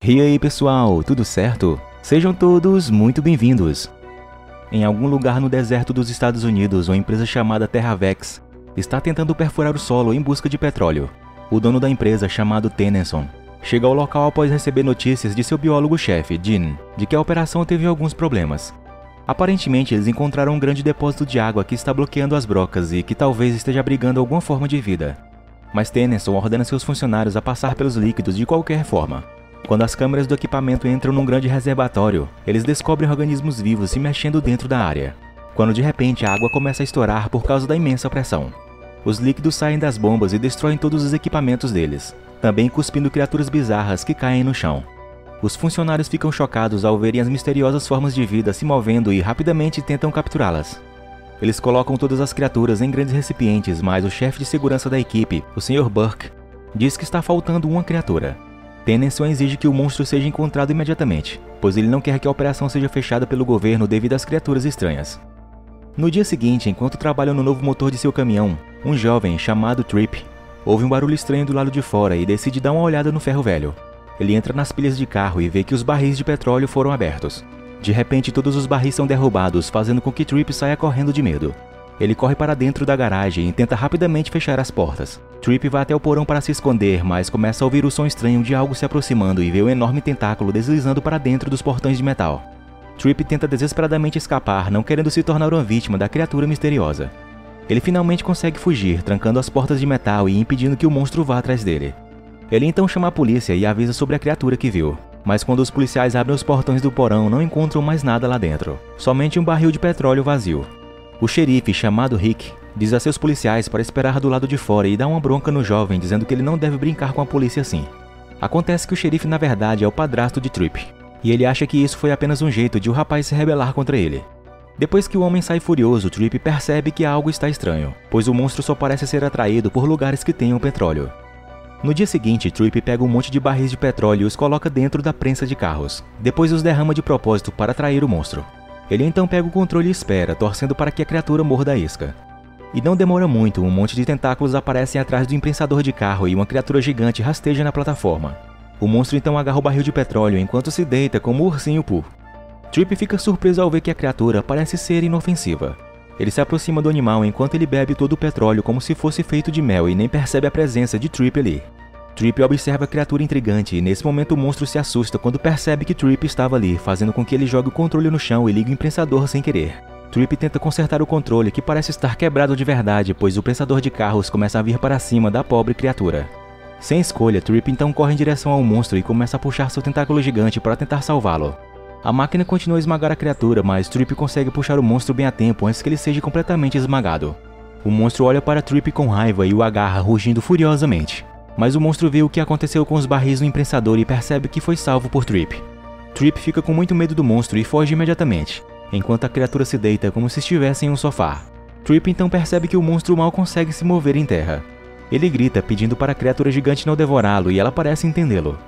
E aí pessoal, tudo certo? Sejam todos muito bem-vindos! Em algum lugar no deserto dos Estados Unidos, uma empresa chamada Terravex está tentando perfurar o solo em busca de petróleo. O dono da empresa, chamado Tennyson, chega ao local após receber notícias de seu biólogo-chefe, Gene, de que a operação teve alguns problemas. Aparentemente, eles encontraram um grande depósito de água que está bloqueando as brocas e que talvez esteja abrigando alguma forma de vida. Mas Tennyson ordena seus funcionários a passar pelos líquidos de qualquer forma. Quando as câmeras do equipamento entram num grande reservatório, eles descobrem organismos vivos se mexendo dentro da área. Quando de repente a água começa a estourar por causa da imensa pressão. Os líquidos saem das bombas e destroem todos os equipamentos deles, também cuspindo criaturas bizarras que caem no chão. Os funcionários ficam chocados ao verem as misteriosas formas de vida se movendo e rapidamente tentam capturá-las. Eles colocam todas as criaturas em grandes recipientes, mas o chefe de segurança da equipe, o Sr. Burke, diz que está faltando uma criatura. Tennyson exige que o monstro seja encontrado imediatamente, pois ele não quer que a operação seja fechada pelo governo devido às criaturas estranhas. No dia seguinte, enquanto trabalham no novo motor de seu caminhão, um jovem chamado Trip ouve um barulho estranho do lado de fora e decide dar uma olhada no ferro velho. Ele entra nas pilhas de carro e vê que os barris de petróleo foram abertos. De repente, todos os barris são derrubados, fazendo com que Trip saia correndo de medo. Ele corre para dentro da garagem e tenta rapidamente fechar as portas. Trip vai até o porão para se esconder, mas começa a ouvir o som estranho de algo se aproximando e vê um enorme tentáculo deslizando para dentro dos portões de metal. Trip tenta desesperadamente escapar, não querendo se tornar uma vítima da criatura misteriosa. Ele finalmente consegue fugir, trancando as portas de metal e impedindo que o monstro vá atrás dele. Ele então chama a polícia e avisa sobre a criatura que viu. Mas quando os policiais abrem os portões do porão, não encontram mais nada lá dentro. Somente um barril de petróleo vazio. O xerife, chamado Rick, diz a seus policiais para esperar do lado de fora e dá uma bronca no jovem, dizendo que ele não deve brincar com a polícia assim. Acontece que o xerife na verdade é o padrasto de Trip, e ele acha que isso foi apenas um jeito de o rapaz se rebelar contra ele. Depois que o homem sai furioso, Trip percebe que algo está estranho, pois o monstro só parece ser atraído por lugares que tenham petróleo. No dia seguinte, Trip pega um monte de barris de petróleo e os coloca dentro da prensa de carros, depois os derrama de propósito para atrair o monstro. Ele então pega o controle e espera, torcendo para que a criatura morra da isca. E não demora muito, um monte de tentáculos aparecem atrás do imprensador de carro e uma criatura gigante rasteja na plataforma. O monstro então agarra o barril de petróleo enquanto se deita como um ursinho Pooh. Trip fica surpreso ao ver que a criatura parece ser inofensiva. Ele se aproxima do animal enquanto ele bebe todo o petróleo como se fosse feito de mel e nem percebe a presença de Trip ali. Trip observa a criatura intrigante e nesse momento o monstro se assusta quando percebe que Trip estava ali, fazendo com que ele jogue o controle no chão e ligue o imprensador sem querer. Trip tenta consertar o controle, que parece estar quebrado de verdade, pois o prensador de carros começa a vir para cima da pobre criatura. Sem escolha, Trip então corre em direção ao monstro e começa a puxar seu tentáculo gigante para tentar salvá-lo. A máquina continua a esmagar a criatura, mas Trip consegue puxar o monstro bem a tempo antes que ele seja completamente esmagado. O monstro olha para Trip com raiva e o agarra, rugindo furiosamente. Mas o monstro vê o que aconteceu com os barris no imprensador e percebe que foi salvo por Trip. Trip fica com muito medo do monstro e foge imediatamente, enquanto a criatura se deita como se estivesse em um sofá. Trip então percebe que o monstro mal consegue se mover em terra. Ele grita pedindo para a criatura gigante não devorá-lo e ela parece entendê-lo.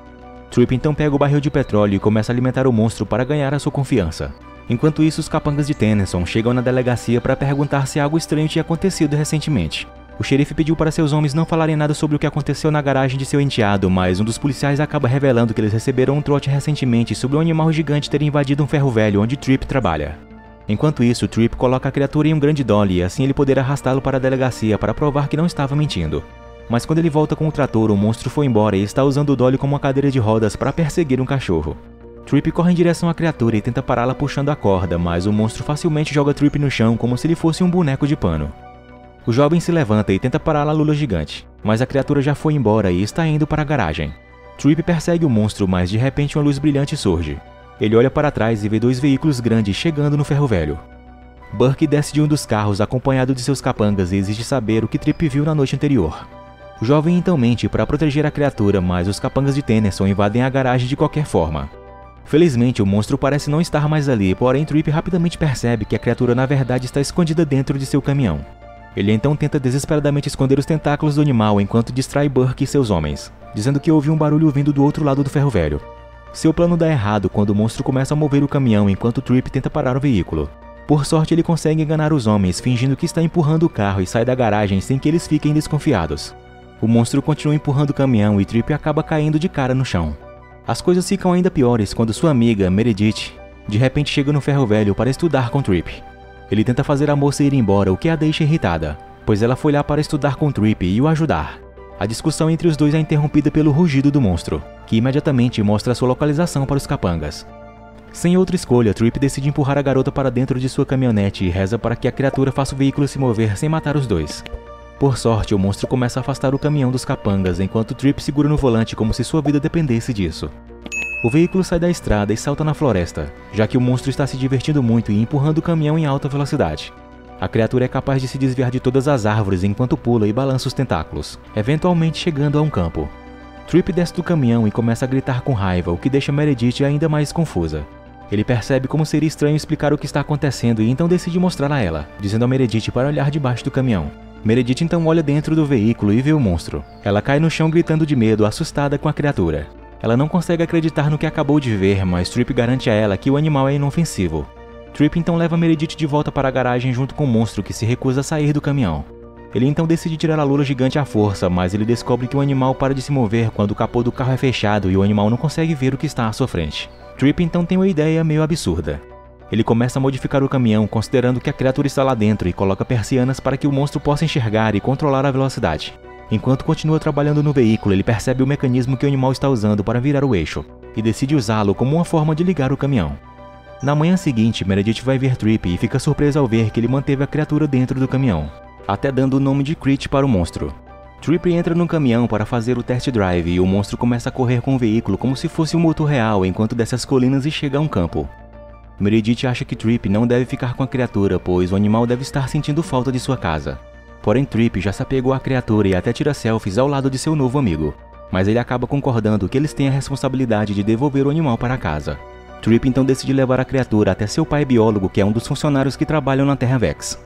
Trip então pega o barril de petróleo e começa a alimentar o monstro para ganhar a sua confiança. Enquanto isso, os capangas de Tennyson chegam na delegacia para perguntar se algo estranho tinha acontecido recentemente. O xerife pediu para seus homens não falarem nada sobre o que aconteceu na garagem de seu enteado, mas um dos policiais acaba revelando que eles receberam um trote recentemente sobre um animal gigante ter invadido um ferro velho onde Trip trabalha. Enquanto isso, Trip coloca a criatura em um grande dolly e assim ele poder arrastá-lo para a delegacia para provar que não estava mentindo. Mas quando ele volta com o trator, o monstro foi embora e está usando o dolly como uma cadeira de rodas para perseguir um cachorro. Trip corre em direção à criatura e tenta pará-la puxando a corda, mas o monstro facilmente joga Trip no chão como se ele fosse um boneco de pano. O jovem se levanta e tenta parar a lula gigante, mas a criatura já foi embora e está indo para a garagem. Trip persegue o monstro, mas de repente uma luz brilhante surge. Ele olha para trás e vê dois veículos grandes chegando no ferro velho. Burke desce de um dos carros acompanhado de seus capangas e exige saber o que Trip viu na noite anterior. O jovem então mente para proteger a criatura, mas os capangas de Tennyson invadem a garagem de qualquer forma. Felizmente, o monstro parece não estar mais ali, porém Trip rapidamente percebe que a criatura na verdade está escondida dentro de seu caminhão. Ele então tenta desesperadamente esconder os tentáculos do animal enquanto distrai Burke e seus homens, dizendo que ouviu um barulho vindo do outro lado do ferro velho. Seu plano dá errado quando o monstro começa a mover o caminhão enquanto Trip tenta parar o veículo. Por sorte, ele consegue enganar os homens, fingindo que está empurrando o carro e sai da garagem sem que eles fiquem desconfiados. O monstro continua empurrando o caminhão e Trip acaba caindo de cara no chão. As coisas ficam ainda piores quando sua amiga, Meredith, de repente chega no ferro velho para estudar com Trip. Ele tenta fazer a moça ir embora, o que a deixa irritada, pois ela foi lá para estudar com Trip e o ajudar. A discussão entre os dois é interrompida pelo rugido do monstro, que imediatamente mostra sua localização para os capangas. Sem outra escolha, Trip decide empurrar a garota para dentro de sua caminhonete e reza para que a criatura faça o veículo se mover sem matar os dois. Por sorte, o monstro começa a afastar o caminhão dos capangas enquanto Trip segura no volante como se sua vida dependesse disso. O veículo sai da estrada e salta na floresta, já que o monstro está se divertindo muito e empurrando o caminhão em alta velocidade. A criatura é capaz de se desviar de todas as árvores enquanto pula e balança os tentáculos, eventualmente chegando a um campo. Trip desce do caminhão e começa a gritar com raiva, o que deixa Meredith ainda mais confusa. Ele percebe como seria estranho explicar o que está acontecendo e então decide mostrar a ela, dizendo a Meredith para olhar debaixo do caminhão. Meredith então olha dentro do veículo e vê o monstro. Ela cai no chão gritando de medo, assustada com a criatura. Ela não consegue acreditar no que acabou de ver, mas Trip garante a ela que o animal é inofensivo. Trip então leva Meredith de volta para a garagem junto com o monstro que se recusa a sair do caminhão. Ele então decide tirar a lula gigante à força, mas ele descobre que o animal para de se mover quando o capô do carro é fechado e o animal não consegue ver o que está à sua frente. Trip então tem uma ideia meio absurda. Ele começa a modificar o caminhão considerando que a criatura está lá dentro e coloca persianas para que o monstro possa enxergar e controlar a velocidade. Enquanto continua trabalhando no veículo, ele percebe o mecanismo que o animal está usando para virar o eixo e decide usá-lo como uma forma de ligar o caminhão. Na manhã seguinte, Meredith vai ver Trip e fica surpresa ao ver que ele manteve a criatura dentro do caminhão, até dando o nome de Crit para o monstro. Trip entra no caminhão para fazer o test drive e o monstro começa a correr com o veículo como se fosse um motor real enquanto desce as colinas e chega a um campo. Meredith acha que Trip não deve ficar com a criatura, pois o animal deve estar sentindo falta de sua casa. Porém, Trip já se apegou à criatura e até tira selfies ao lado de seu novo amigo, mas ele acaba concordando que eles têm a responsabilidade de devolver o animal para casa. Trip então decide levar a criatura até seu pai biólogo, que é um dos funcionários que trabalham na Terra Vex.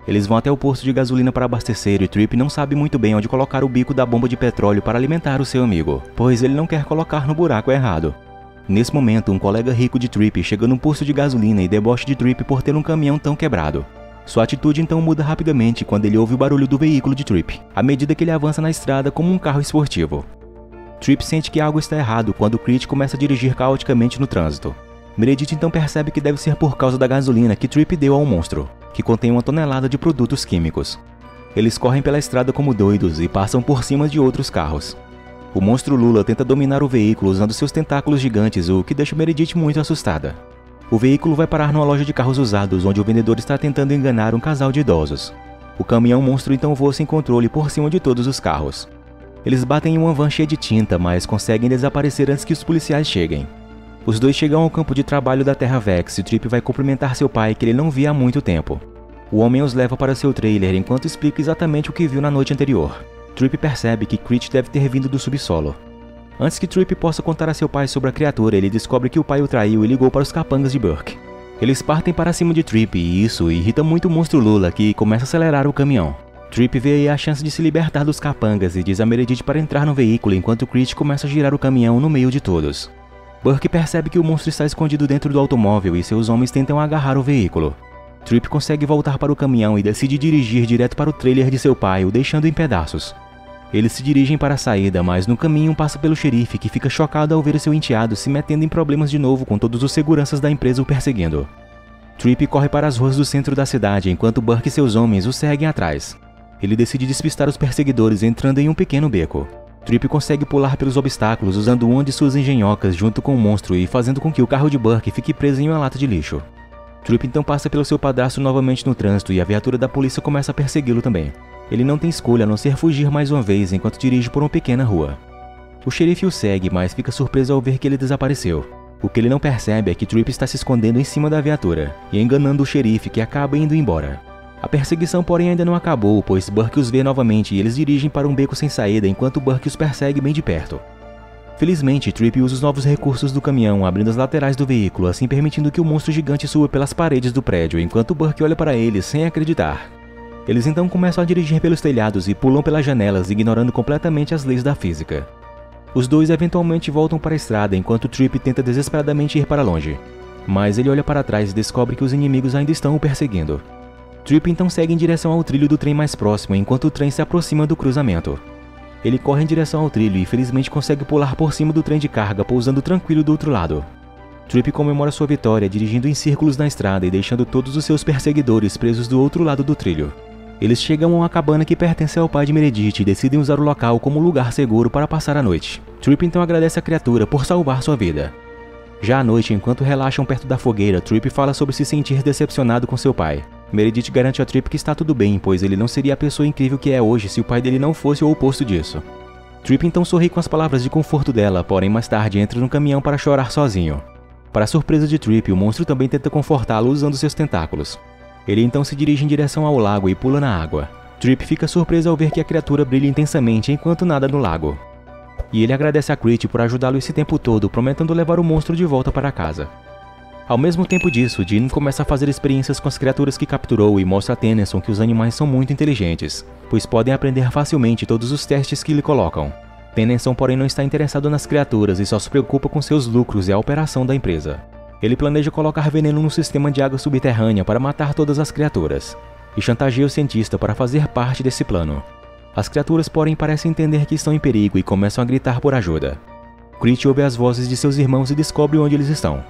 Eles vão até o posto de gasolina para abastecer e Trip não sabe muito bem onde colocar o bico da bomba de petróleo para alimentar o seu amigo, pois ele não quer colocar no buraco errado. Nesse momento, um colega rico de Trip chega num posto de gasolina e debocha de Trip por ter um caminhão tão quebrado. Sua atitude então muda rapidamente quando ele ouve o barulho do veículo de Trip, à medida que ele avança na estrada como um carro esportivo. Trip sente que algo está errado quando Crit começa a dirigir caoticamente no trânsito. Meredith então percebe que deve ser por causa da gasolina que Trip deu ao monstro, que contém 1 tonelada de produtos químicos. Eles correm pela estrada como doidos e passam por cima de outros carros. O monstro Lula tenta dominar o veículo usando seus tentáculos gigantes, o que deixa Meredith muito assustada. O veículo vai parar numa loja de carros usados, onde o vendedor está tentando enganar um casal de idosos. O caminhão monstro então voa sem controle por cima de todos os carros. Eles batem em uma van cheia de tinta, mas conseguem desaparecer antes que os policiais cheguem. Os dois chegam ao campo de trabalho da Terra Vex e Trip vai cumprimentar seu pai, que ele não via há muito tempo. O homem os leva para seu trailer enquanto explica exatamente o que viu na noite anterior. Trip percebe que Crit deve ter vindo do subsolo. Antes que Trip possa contar a seu pai sobre a criatura, ele descobre que o pai o traiu e ligou para os capangas de Burke. Eles partem para cima de Trip e isso irrita muito o monstro Lula, que começa a acelerar o caminhão. Trip vê aí a chance de se libertar dos capangas e diz a Meredith para entrar no veículo enquanto Crit começa a girar o caminhão no meio de todos. Burke percebe que o monstro está escondido dentro do automóvel e seus homens tentam agarrar o veículo. Trip consegue voltar para o caminhão e decide dirigir direto para o trailer de seu pai, o deixando em pedaços. Eles se dirigem para a saída, mas no caminho passa pelo xerife, que fica chocado ao ver seu enteado se metendo em problemas de novo com todos os seguranças da empresa o perseguindo. Trip corre para as ruas do centro da cidade enquanto Burke e seus homens o seguem atrás. Ele decide despistar os perseguidores entrando em um pequeno beco. Trip consegue pular pelos obstáculos usando uma de suas engenhocas junto com o monstro e fazendo com que o carro de Burke fique preso em uma lata de lixo. Trip então passa pelo seu padrasto novamente no trânsito e a viatura da polícia começa a persegui-lo também. Ele não tem escolha a não ser fugir mais uma vez enquanto dirige por uma pequena rua. O xerife o segue, mas fica surpreso ao ver que ele desapareceu. O que ele não percebe é que Trip está se escondendo em cima da viatura e enganando o xerife, que acaba indo embora. A perseguição, porém, ainda não acabou, pois Burke os vê novamente e eles dirigem para um beco sem saída enquanto Burke os persegue bem de perto. Felizmente, Trip usa os novos recursos do caminhão, abrindo as laterais do veículo, assim permitindo que o monstro gigante suba pelas paredes do prédio, enquanto Burke olha para ele sem acreditar. Eles então começam a dirigir pelos telhados e pulam pelas janelas, ignorando completamente as leis da física. Os dois eventualmente voltam para a estrada, enquanto Trip tenta desesperadamente ir para longe. Mas ele olha para trás e descobre que os inimigos ainda estão o perseguindo. Trip então segue em direção ao trilho do trem mais próximo, enquanto o trem se aproxima do cruzamento. Ele corre em direção ao trilho e felizmente consegue pular por cima do trem de carga, pousando tranquilo do outro lado. Trip comemora sua vitória dirigindo em círculos na estrada e deixando todos os seus perseguidores presos do outro lado do trilho. Eles chegam a uma cabana que pertence ao pai de Meredith e decidem usar o local como lugar seguro para passar a noite. Trip então agradece a criatura por salvar sua vida. Já à noite, enquanto relaxam perto da fogueira, Trip fala sobre se sentir decepcionado com seu pai. Meredith garante a Trip que está tudo bem, pois ele não seria a pessoa incrível que é hoje se o pai dele não fosse o oposto disso. Trip então sorri com as palavras de conforto dela, porém mais tarde entra no caminhão para chorar sozinho. Para a surpresa de Trip, o monstro também tenta confortá-lo usando seus tentáculos. Ele então se dirige em direção ao lago e pula na água. Trip fica surpreso ao ver que a criatura brilha intensamente enquanto nada no lago. E ele agradece a Crit por ajudá-lo esse tempo todo, prometendo levar o monstro de volta para casa. Ao mesmo tempo disso, Jean começa a fazer experiências com as criaturas que capturou e mostra a Tennyson que os animais são muito inteligentes, pois podem aprender facilmente todos os testes que lhe colocam. Tennyson, porém, não está interessado nas criaturas e só se preocupa com seus lucros e a operação da empresa. Ele planeja colocar veneno no sistema de água subterrânea para matar todas as criaturas, e chantageia o cientista para fazer parte desse plano. As criaturas, porém, parecem entender que estão em perigo e começam a gritar por ajuda. Crit ouve as vozes de seus irmãos e descobre onde eles estão.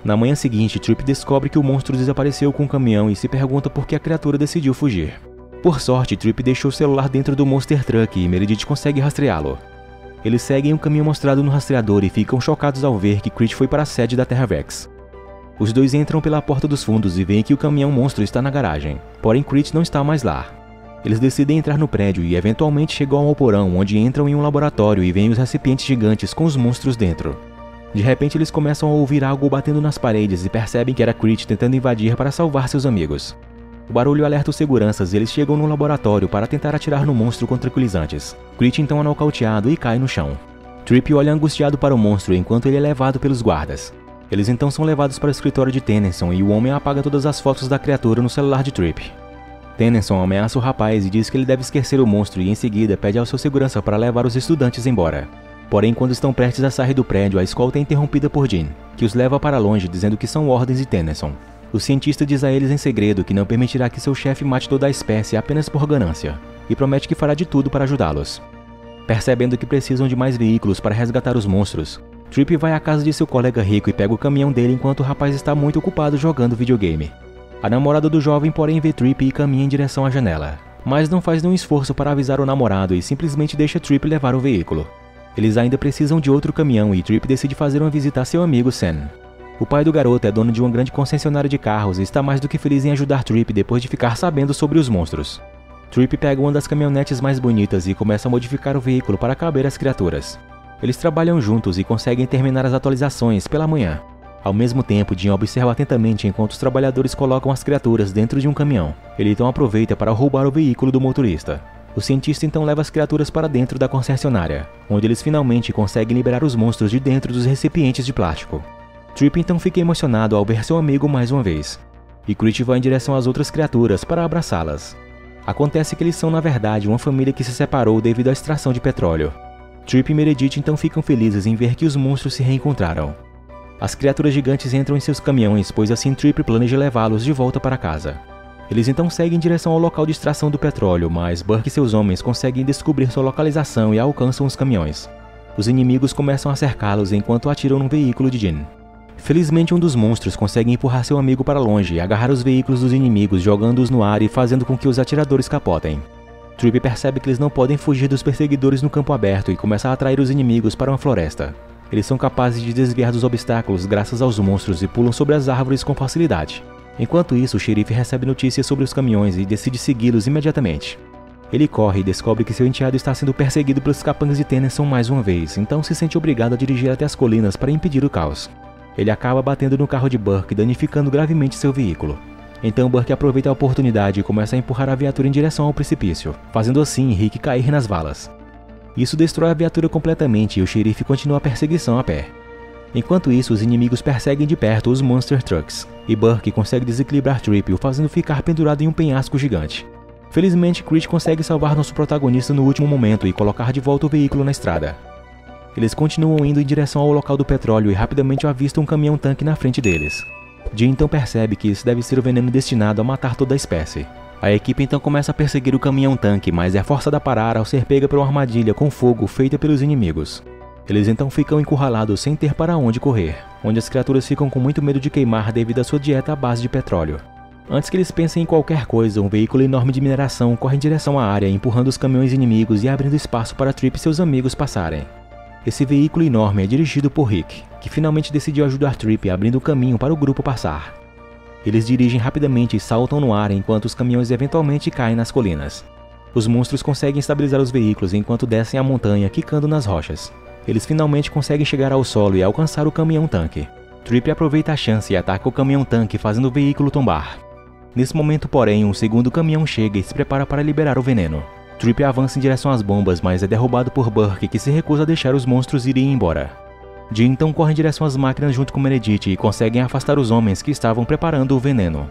Na manhã seguinte, Trip descobre que o monstro desapareceu com o caminhão e se pergunta por que a criatura decidiu fugir. Por sorte, Trip deixou o celular dentro do Monster Truck e Meredith consegue rastreá-lo. Eles seguem o caminho mostrado no rastreador e ficam chocados ao ver que Crit foi para a sede da Terra Vex. Os dois entram pela porta dos fundos e veem que o caminhão monstro está na garagem, porém Crit não está mais lá. Eles decidem entrar no prédio e eventualmente chegam ao porão, onde entram em um laboratório e veem os recipientes gigantes com os monstros dentro. De repente eles começam a ouvir algo batendo nas paredes e percebem que era Crit tentando invadir para salvar seus amigos. O barulho alerta os seguranças e eles chegam no laboratório para tentar atirar no monstro com tranquilizantes. Crit então é nocauteado e cai no chão. Trip olha angustiado para o monstro enquanto ele é levado pelos guardas. Eles então são levados para o escritório de Tennyson e o homem apaga todas as fotos da criatura no celular de Trip. Tennyson ameaça o rapaz e diz que ele deve esquecer o monstro e em seguida pede ao seu segurança para levar os estudantes embora. Porém, quando estão prestes a sair do prédio, a escolta é interrompida por Jean, que os leva para longe dizendo que são ordens de Tennyson. O cientista diz a eles em segredo que não permitirá que seu chefe mate toda a espécie apenas por ganância, e promete que fará de tudo para ajudá-los. Percebendo que precisam de mais veículos para resgatar os monstros, Trip vai à casa de seu colega rico e pega o caminhão dele enquanto o rapaz está muito ocupado jogando videogame. A namorada do jovem, porém, vê Trip e caminha em direção à janela, mas não faz nenhum esforço para avisar o namorado e simplesmente deixa Trip levar o veículo. Eles ainda precisam de outro caminhão e Trip decide fazer uma visita a seu amigo Sam. O pai do garoto é dono de uma grande concessionária de carros e está mais do que feliz em ajudar Trip depois de ficar sabendo sobre os monstros. Trip pega uma das caminhonetes mais bonitas e começa a modificar o veículo para caber às criaturas. Eles trabalham juntos e conseguem terminar as atualizações pela manhã. Ao mesmo tempo, Jean observa atentamente enquanto os trabalhadores colocam as criaturas dentro de um caminhão. Ele então aproveita para roubar o veículo do motorista. O cientista então leva as criaturas para dentro da concessionária, onde eles finalmente conseguem liberar os monstros de dentro dos recipientes de plástico. Trip então fica emocionado ao ver seu amigo mais uma vez, e Crit vai em direção às outras criaturas para abraçá-las. Acontece que eles são na verdade uma família que se separou devido à extração de petróleo. Trip e Meredith então ficam felizes em ver que os monstros se reencontraram. As criaturas gigantes entram em seus caminhões, pois assim Trip planeja levá-los de volta para casa. Eles então seguem em direção ao local de extração do petróleo, mas Burke e seus homens conseguem descobrir sua localização e alcançam os caminhões. Os inimigos começam a cercá-los enquanto atiram num veículo de Jean. Felizmente um dos monstros consegue empurrar seu amigo para longe e agarrar os veículos dos inimigos, jogando-os no ar e fazendo com que os atiradores capotem. Trip percebe que eles não podem fugir dos perseguidores no campo aberto e começa a atrair os inimigos para uma floresta. Eles são capazes de desviar dos obstáculos graças aos monstros e pulam sobre as árvores com facilidade. Enquanto isso, o xerife recebe notícias sobre os caminhões e decide segui-los imediatamente. Ele corre e descobre que seu enteado está sendo perseguido pelos capangas de Tennyson mais uma vez, então se sente obrigado a dirigir até as colinas para impedir o caos. Ele acaba batendo no carro de Burke, danificando gravemente seu veículo. Então Burke aproveita a oportunidade e começa a empurrar a viatura em direção ao precipício, fazendo assim Rick cair nas valas. Isso destrói a viatura completamente e o xerife continua a perseguição a pé. Enquanto isso, os inimigos perseguem de perto os Monster Trucks, e Burke consegue desequilibrar Trip, o fazendo ficar pendurado em um penhasco gigante. Felizmente, Crit consegue salvar nosso protagonista no último momento e colocar de volta o veículo na estrada. Eles continuam indo em direção ao local do petróleo e rapidamente avistam um caminhão-tanque na frente deles. Jean então percebe que isso deve ser o veneno destinado a matar toda a espécie. A equipe então começa a perseguir o caminhão-tanque, mas é forçada a parar ao ser pega por uma armadilha com fogo feita pelos inimigos. Eles então ficam encurralados sem ter para onde correr, onde as criaturas ficam com muito medo de queimar devido à sua dieta à base de petróleo. Antes que eles pensem em qualquer coisa, um veículo enorme de mineração corre em direção à área, empurrando os caminhões inimigos e abrindo espaço para Trip e seus amigos passarem. Esse veículo enorme é dirigido por Rick, que finalmente decidiu ajudar Trip, abrindo o caminho para o grupo passar. Eles dirigem rapidamente e saltam no ar enquanto os caminhões eventualmente caem nas colinas. Os monstros conseguem estabilizar os veículos enquanto descem a montanha, quicando nas rochas. Eles finalmente conseguem chegar ao solo e alcançar o caminhão-tanque. Trip aproveita a chance e ataca o caminhão-tanque, fazendo o veículo tombar. Nesse momento, porém, um segundo caminhão chega e se prepara para liberar o veneno. Trip avança em direção às bombas, mas é derrubado por Burke, que se recusa a deixar os monstros irem embora. Jim então corre em direção às máquinas junto com Meredith e conseguem afastar os homens que estavam preparando o veneno.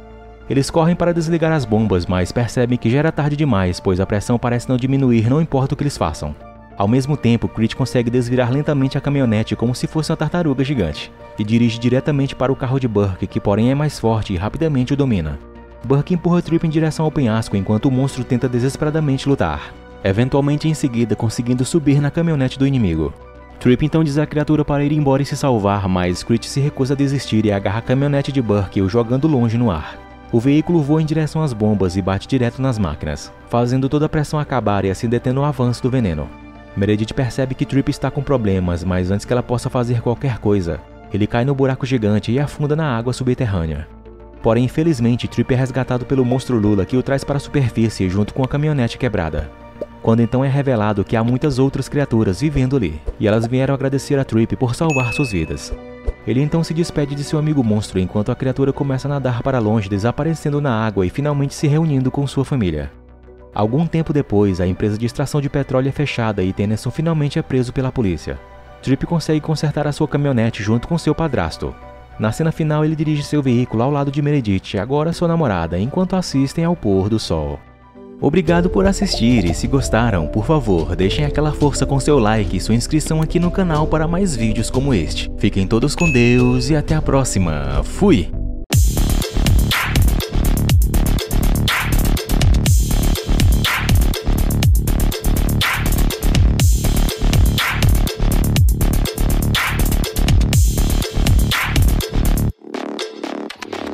Eles correm para desligar as bombas, mas percebem que já era tarde demais, pois a pressão parece não diminuir, não importa o que eles façam. Ao mesmo tempo, Crit consegue desvirar lentamente a caminhonete como se fosse uma tartaruga gigante, e dirige diretamente para o carro de Burke, que porém é mais forte e rapidamente o domina. Burke empurra Trip em direção ao penhasco enquanto o monstro tenta desesperadamente lutar, eventualmente em seguida conseguindo subir na caminhonete do inimigo. Trip então diz à criatura para ir embora e se salvar, mas Crit se recusa a desistir e agarra a caminhonete de Burke, o jogando longe no ar. O veículo voa em direção às bombas e bate direto nas máquinas, fazendo toda a pressão acabar e assim detendo o avanço do veneno. Meredith percebe que Trip está com problemas, mas antes que ela possa fazer qualquer coisa, ele cai no buraco gigante e afunda na água subterrânea. Porém, infelizmente, Trip é resgatado pelo monstro Lula, que o traz para a superfície junto com a caminhonete quebrada. Quando então é revelado que há muitas outras criaturas vivendo ali, e elas vieram agradecer a Trip por salvar suas vidas. Ele então se despede de seu amigo monstro enquanto a criatura começa a nadar para longe, desaparecendo na água e finalmente se reunindo com sua família. Algum tempo depois, a empresa de extração de petróleo é fechada e Tennyson finalmente é preso pela polícia. Trip consegue consertar a sua caminhonete junto com seu padrasto. Na cena final, ele dirige seu veículo ao lado de Meredith, agora sua namorada, enquanto assistem ao pôr do sol. Obrigado por assistir e se gostaram, por favor, deixem aquela força com seu like e sua inscrição aqui no canal para mais vídeos como este. Fiquem todos com Deus e até a próxima. Fui!